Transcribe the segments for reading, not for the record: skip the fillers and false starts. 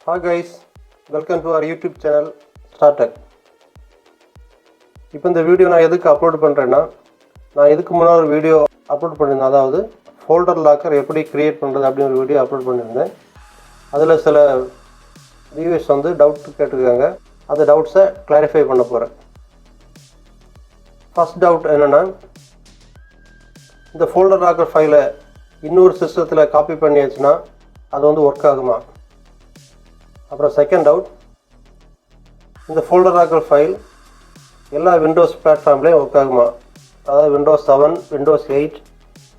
Hi guys, welcome to our YouTube channel StarTech. இப்போ இந்த video நான் எதுக்கு அப்லோட் பண்ணுறேன்னா, நான் இதுக்கு முன்னாடி ஒரு வீடியோ அப்லோட் பண்ணியிருந்தேன். அதாவது ஃபோல்டர் லாக்கர் எப்படி க்ரியேட் பண்ணுறது அப்படின்னு ஒரு வீடியோ அப்லோட் பண்ணியிருந்தேன். அதில் சில வியூவர்ஸ் வந்து டவுட் கேட்டிருக்காங்க. அந்த டவுட்ஸை கிளாரிஃபை பண்ண போகிறேன். ஃபர்ஸ்ட் டவுட் என்னென்னா, இந்த ஃபோல்டர் லாக்கர் ஃபைலை இன்னொரு சிஸ்டத்தில் காப்பி பண்ணியாச்சுன்னா அது வந்து ஒர்க் ஆகுமா? அப்புறம் செகண்ட் டவுட், இந்த ஃபோல்டர் லாக்கர் ஃபைல் எல்லா விண்டோஸ் பிளாட்ஃபார்ம்லேயும் ஒர்க் ஆகுமா? அதாவது விண்டோஸ் 7, விண்டோஸ் 8,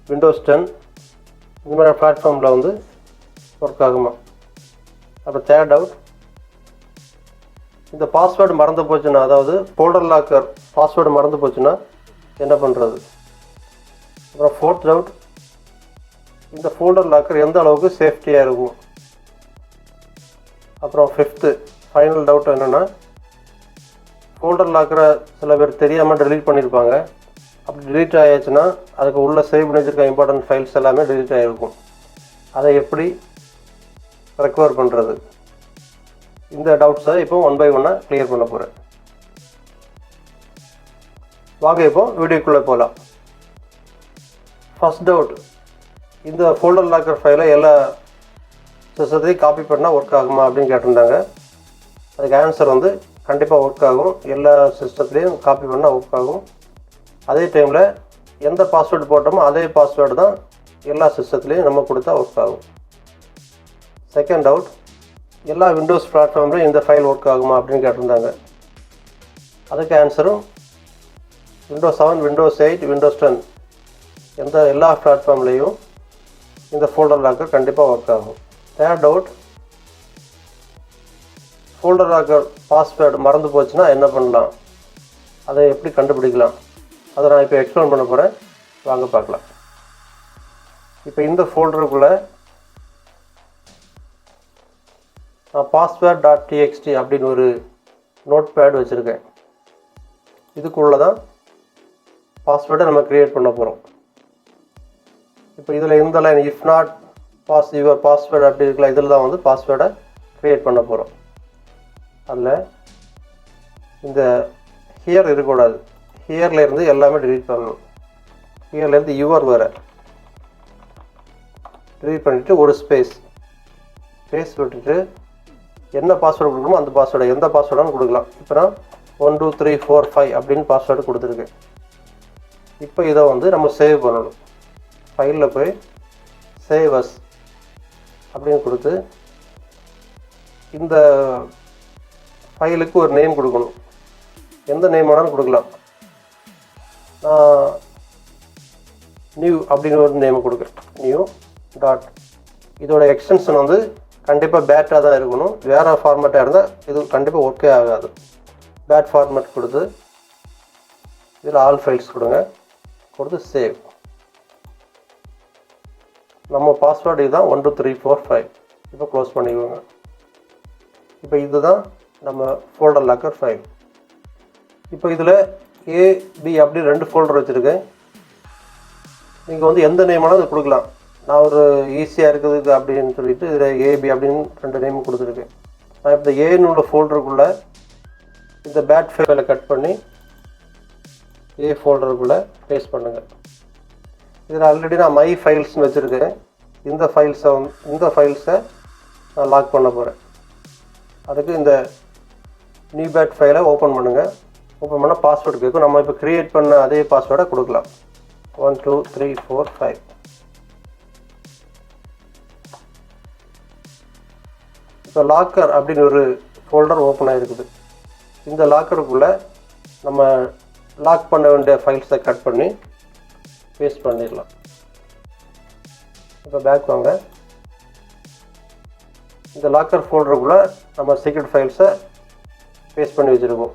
விண்டோஸ் 10 இந்த மாதிரி பிளாட்ஃபார்மில் வந்து ஒர்க் ஆகுமா? அப்புறம் தேர்ட் டவுட், இந்த பாஸ்வேர்டு மறந்து போச்சுன்னா, அதாவது ஃபோல்டர் லாக்கர் பாஸ்வேர்டு மறந்து போச்சுன்னா என்ன பண்ணுறது? அப்புறம் ஃபோர்த் டவுட், இந்த ஃபோல்டர் லாக்கர் எந்த அளவுக்கு சேஃப்டியாக இருக்கும்? அப்புறம் ஃபிஃப்த்து ஃபைனல் டவுட் என்னென்னா, ஃபோல்டர் லாக்கரை சில பேர் தெரியாமல் டெலீட் பண்ணியிருப்பாங்க. அப்படி டெலீட் ஆகிடுச்சுன்னா அதுக்கு உள்ளே சேவ் பண்ணி வச்சுருக்க இம்பார்ட்டன்ட் ஃபைல்ஸ் எல்லாமே டெலீட் ஆகிருக்கும். அதை எப்படி ரெக்கவர் பண்ணுறது? இந்த டவுட்ஸை இப்போ ஒன் பை ஒன்னாக கிளியர் பண்ண போகிறேன். வாங்க இப்போ வீடியோக்குள்ளே போகலாம். ஃபர்ஸ்ட் டவுட், இந்த ஃபோல்டர் லாக்கர் ஃபைலை எல்லா சிஸ்டத்தையும் காப்பி பண்ணால் ஒர்க் ஆகுமா அப்படின்னு கேட்டிருந்தாங்க. அதுக்கு ஆன்சர் வந்து கண்டிப்பாக ஒர்க் ஆகும். எல்லா சிஸ்டத்துலேயும் காப்பி பண்ணால் ஒர்க் ஆகும். அதே டைமில் எந்த பாஸ்வேர்டு போட்டோமோ அதே பாஸ்வேர்டு தான் எல்லா சிஸ்டத்துலேயும் நம்ம கொடுத்தா ஒர்க் ஆகும். செகண்ட் டவுட், எல்லா விண்டோஸ் பிளாட்ஃபார்ம்லேயும் இந்த ஃபைல் ஒர்க் ஆகுமா அப்படின்னு கேட்டிருந்தாங்க. அதுக்கு ஆன்சரும் விண்டோஸ் 7, விண்டோஸ் 8, விண்டோஸ் 10 எல்லா பிளாட்ஃபார்ம்லேயும் இந்த ஃபோல்டர் லாக்கர் கண்டிப்பாக ஒர்க் ஆகும். Third doubt, folder locker password மறந்து போச்சுன்னா என்ன பண்ணலாம்? அதை எப்படி கண்டுபிடிக்கலாம்? அதை நான் இப்போ எக்ஸ்பிளைன் பண்ண போகிறேன். வாங்க பார்க்கலாம். இப்போ இந்த ஃபோல்டருக்குள்ளே நான் password.txt அப்படின்னு ஒரு நோட் பேட் வச்சுருக்கேன். இதுக்குள்ளே தான் பாஸ்வேர்டை நம்ம க்ரியேட் பண்ண போகிறோம். இப்போ இதில் இந்த line if not your password அப்படி இருக்கலாம், இதில் தான் வந்து பாஸ்வேர்டை க்ரியேட் பண்ண போகிறோம். அதில் இந்த ஹியர் இருக்கக்கூடாது. ஹியரில் இருந்து எல்லாமே டிலீட் பண்ணணும். ஹியர்லேருந்து யுவர் வேறு டிலீட் பண்ணிவிட்டு ஒரு ஸ்பேஸ் விட்டுட்டு என்ன பாஸ்வேர்டு கொடுக்கணுமோ அந்த பாஸ்வேர்டை எந்த பாஸ்வேர்டானு கொடுக்கலாம். இப்போ நான் 1 2 3 4 5 அப்படின்னு பாஸ்வேர்டு கொடுத்துருக்கேன். இப்போ இதை வந்து நம்ம சேவ் பண்ணணும். ஃபைலில் போய் சேவ் அஸ் அப்படின்னு கொடுத்து இந்த ஃபைலுக்கு ஒரு நேம் கொடுக்கணும். எந்த நேம் வேணாலும் கொடுக்கலாம். நான் நியூ அப்படின்னு ஒரு நேம் கொடுக்குறேன். New dot. இதோட எக்ஸ்டென்ஷன் வந்து கண்டிப்பாக பேட்டாக தான் இருக்கணும். வேறு ஃபார்மேட்டாக இருந்தால் இது கண்டிப்பாக ஒர்க்கே ஆகாது. பேட் ஃபார்மேட் கொடுத்து இதில் ஆல் ஃபைல்ஸ் கொடுத்து சேவ். நம்ம பாஸ்வேர்டு இதுதான் 1 2 3 4 5. இப்போ க்ளோஸ் பண்ணிக்குவோங்க. இப்போ இதுதான் நம்ம ஃபோல்டர் லாக்கர் ஃபைல். இப்போ இதில் ஏபி அப்படி 2 ஃபோல்டர் வச்சுருக்கேன். நீங்கள் வந்து எந்த நேமாலும் அது கொடுக்கலாம். நான் ஒரு ஈஸியாக இருக்குது அப்படின்னு சொல்லிட்டு இதில் ஏபி அப்படின்னு 2 நேம் கொடுத்துருக்கேன். நான் இப்போ ஏன்னு ஃபோல்டருக்குள்ளே இந்த பேட் ஃபைலை கட் பண்ணி ஏ ஃபோல்டருக்குள்ளே பேஸ்ட் பண்ணுங்கள். இதில் ஆல்ரெடி நான் மை ஃபைல்ஸ்னு வச்சுருக்கேன். இந்த ஃபைல்ஸை நான் லாக் பண்ண போகிறேன். அதுக்கு இந்த நியூ பேட் ஃபைலை ஓப்பன் பண்ணுங்கள். ஓப்பன் பண்ணால் பாஸ்வேர்டு கேட்கும். நம்ம இப்போ க்ரியேட் பண்ண அதே பாஸ்வேர்டை கொடுக்கலாம். 1 2 3 4 5. இப்போ லாக்கர் அப்படின்னு ஒரு ஃபோல்டர் ஓப்பன் ஆகிருக்குது. இந்த லாக்கருக்குள்ளே நம்ம லாக் பண்ண வேண்டிய ஃபைல்ஸை கட் பண்ணி பேஸ்ட் பண்ணிடலாம். இப்போ பேக் வாங்க. இந்த லாக்கர் ஃபோல்டருக்குள்ளே நம்ம சீக்ரெட் ஃபைல்ஸை பேஸ்ட் பண்ணி வச்சுருக்கோம்.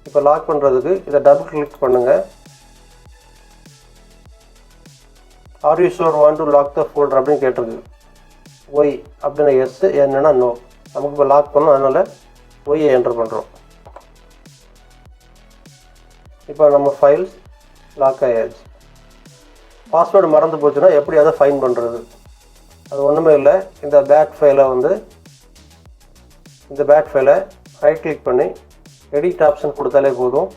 இப்போ லாக் பண்ணுறதுக்கு இதை டபுள் கிளிக் பண்ணுங்கள். Are you sure want to lock the folder அப்படின்னு கேட்டிருக்கு. ஒய் அப்படின்னு எஸ், என்னன்னா நோ. நமக்கு இப்போ லாக் பண்ணோம், அதனால் ஒய்யை என்டர் பண்ணுறோம். இப்போ நம்ம ஃபைல்ஸ் லாக் ஆகியாச்சு. பாஸ்வேர்டு மறந்து போச்சுன்னா எப்படி அதை ஃபைன் பண்ணுறது? அது ஒன்றுமே இல்லை. இந்த பேட் ஃபைலை வந்து இந்த பேட் ஃபைலை ரைட் கிளிக் பண்ணி எடிட் ஆப்ஷன் கொடுத்தாலே போதும்.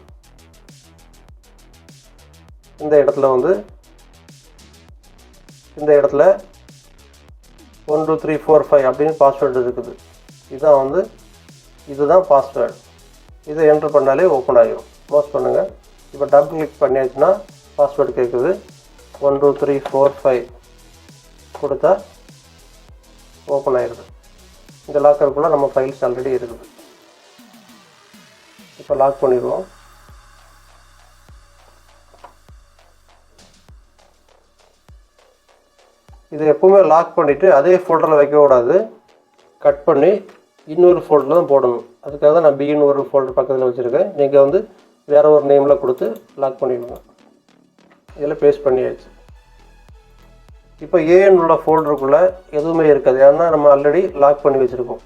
இந்த இடத்துல 1 2 3 4 5 அப்படின்னு பாஸ்வேர்டு இருக்குது. இதுதான் பாஸ்வேர்டு. இதை என்ட்ரு பண்ணாலே ஓப்பன் ஆகிடும். க்ளோஸ் பண்ணுங்கள். இப்போ டபுள் கிளிக் பண்ணியாச்சுன்னா பாஸ்வேர்டு கேட்குது. 1 2 3 4 5 கொடுத்தா ஓப்பன் ஆகிடுது. இந்த லாக்கருக்குள்ளே நம்ம ஃபைல்ஸ் ஆல்ரெடி இருக்குது. இப்போ லாக் பண்ணிடுவோம். இது எப்பவுமே லாக் பண்ணிவிட்டு அதே ஃபோல்டரில் வைக்கக்கூடாது. கட் பண்ணி இன்னொரு ஃபோல்டரில் தான் போடணும். அதுக்காக தான் நான் பின்னு ஒரு ஃபோல்டர் பக்கத்தில் வச்சுருக்கேன். நீங்கள் வேறு ஒரு நேமில் கொடுத்து லாக் பண்ணிடுங்க. இதில் பேஸ்ட் பண்ணியாச்சு. இப்போ ஏன்னு உள்ள ஃபோல்டருக்குள்ளே எதுவுமே இருக்காது. ஏன்னா நம்ம ஆல்ரெடி லாக் பண்ணி வச்சுருக்கோம்.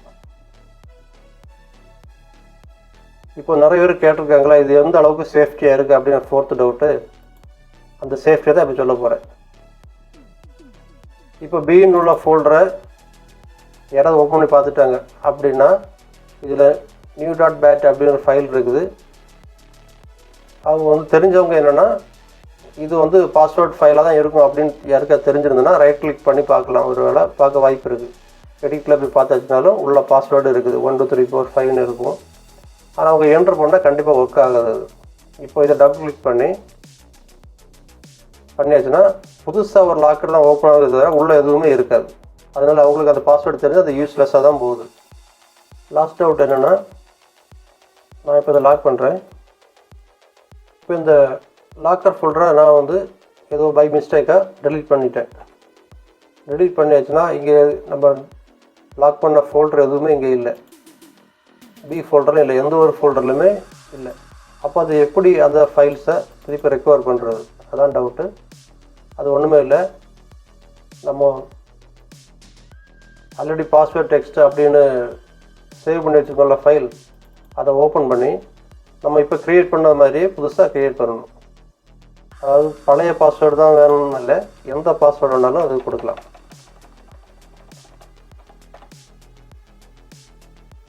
இப்போ நிறைய பேர் கேட்டிருக்காங்களா, இது எந்த அளவுக்கு சேஃப்டியாக இருக்குது அப்படின்னு 4th டவுட்டு. அந்த சேஃப்டியை தான் இப்போ சொல்ல போகிறேன். இப்போ பின்னு உள்ள ஃபோல்டரை யாராவது ஓப்பன் பண்ணி பார்த்துட்டாங்க அப்படின்னா இதில் new.bat அப்படின்னு ஒரு ஃபைல் இருக்குது. அவங்க தெரிஞ்சவங்க என்னென்னா இது பாஸ்வேர்ட் ஃபைலாக தான் இருக்கும் அப்படின்னு யாருக்காவது தெரிஞ்சிருந்ததுன்னா ரைட் கிளிக் பண்ணி பார்க்கலாம். ஒரு வேளை பார்க்க வாய்ப்பு இருக்குது. எடிட்டில் போய் பார்த்தாச்சுனாலும் உள்ள பாஸ்வேர்டு இருக்குது. 1 2 3 4 5ன்னு இருக்கும். ஆனால் அவங்க என்ட்ரு பண்ணால் கண்டிப்பாக ஒர்க் ஆகாது. இப்போ இதை டபுள் கிளிக் பண்ணியாச்சுன்னா புதுசாக ஒரு லாக்கர் தான் ஓப்பன் ஆகுது தவிர உள்ளே எதுவுமே இருக்காது. அதனால் அவங்களுக்கு அந்த பாஸ்வேர்டு தெரிஞ்சு அது யூஸ்லெஸ்ஸாக தான் போகுது. லாஸ்ட் அவுட் என்னென்னா, நான் இப்போ இதை லாக் பண்ணுறேன். இப்போ இந்த லாக்கர் ஃபோல்டரை நான் ஏதோ பை மிஸ்டேக்காக டெலீட் பண்ணிட்டேன். டெலீட் பண்ணியாச்சுன்னா இங்கே நம்ம லாக் பண்ண ஃபோல்டர் எதுவுமே இங்கே இல்லை. பி ஃபோல்டரும் இல்லை, எந்த ஒரு ஃபோல்டர்லையுமே இல்லை. அப்போ அது எப்படி அந்த ஃபைல்ஸை திருப்பி ரெக்கவர் பண்ணுறது, அதான் டவுட்டு. அது ஒன்றுமே இல்லை. நம்ம ஆல்ரெடி பாஸ்வேர்ட் டெக்ஸ்ட் அப்படின்னு சேவ் பண்ணி வச்சுக்கோங்கள ஃபைல், அதை ஓப்பன் பண்ணி நம்ம இப்போ க்ரியேட் பண்ண மாதிரியே புதுசாக க்ரியேட் பண்ணணும். அதாவது பழைய பாஸ்வேர்டு தான் வேணும்னு இல்லை, எந்த பாஸ்வேர்டு வேணாலும் அது கொடுக்கலாம்.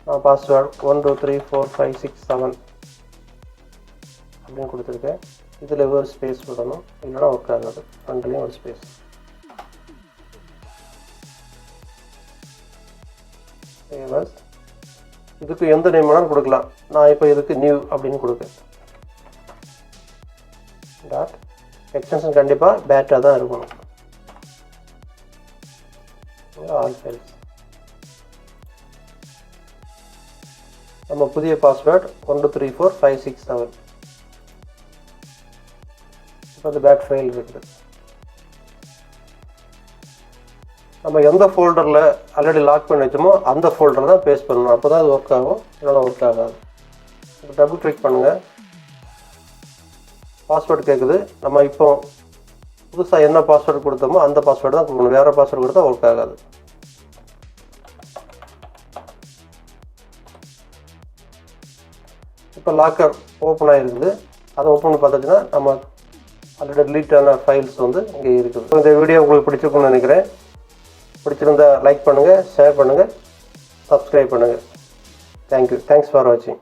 நான் பாஸ்வேர்டு 1 2 3 4 5 6 7 அப்படின்னு கொடுத்துருக்கேன். இதில் ஒரு ஸ்பேஸ் விடணும், இல்லைனா ஒர்க் ஆகாது. ரெண்டுலேயும் ஒரு ஸ்பேஸ். இதுக்கு எந்த நேம் வேணாலும் கொடுக்கலாம். நான் இப்போ இதுக்கு நியூ அப்படின்னு கொடுப்பேன். டாட் எக்ஸ்டென்ஷன் கண்டிப்பாக பேட்டாக தான் இருக்கணும். All files. நம்ம புதிய பாஸ்வேர்டு 1 2 3 4 5 6 7. இப்போ அந்த பேட் ஃபைல் இருக்குது. நம்ம எந்த ஃபோல்டரில் ஆல்ரெடி லாக் பண்ணி வச்சோமோ அந்த ஃபோல்டர் தான் பேஸ்ட் பண்ணணும். அப்போ தான் அது ஒர்க் ஆகும், இல்லைனா ஒர்க் ஆகாது. இப்போ டபுள் கிளிக் பண்ணுங்கள். பாஸ்வேர்டு கேட்குது. நம்ம இப்போ புதுசாக என்ன பாஸ்வேர்டு கொடுத்தோமோ அந்த பாஸ்வேர்டு தான் கொடுக்கணும். வேறு பாஸ்வேர்டு கொடுத்தா ஒர்க் ஆகாது. இப்போ லாக்கர் ஓப்பன் ஆகிருக்குது. அதை ஓப்பன் பண்ணி பார்த்தாச்சுன்னா நம்ம ஆல்ரெடி டெலீட் ஆன ஃபைல்ஸ் இங்கே இருக்குது. இந்த வீடியோ உங்களுக்கு பிடிச்சிருக்குன்னு நினைக்கிறேன். பிடிச்சிருந்தா லைக் பண்ணுங்கள், ஷேர் பண்ணுங்கள், சப்ஸ்கிரைப் பண்ணுங்கள். தேங்க்யூ. தேங்க்ஸ் ஃபார் வாட்சிங்.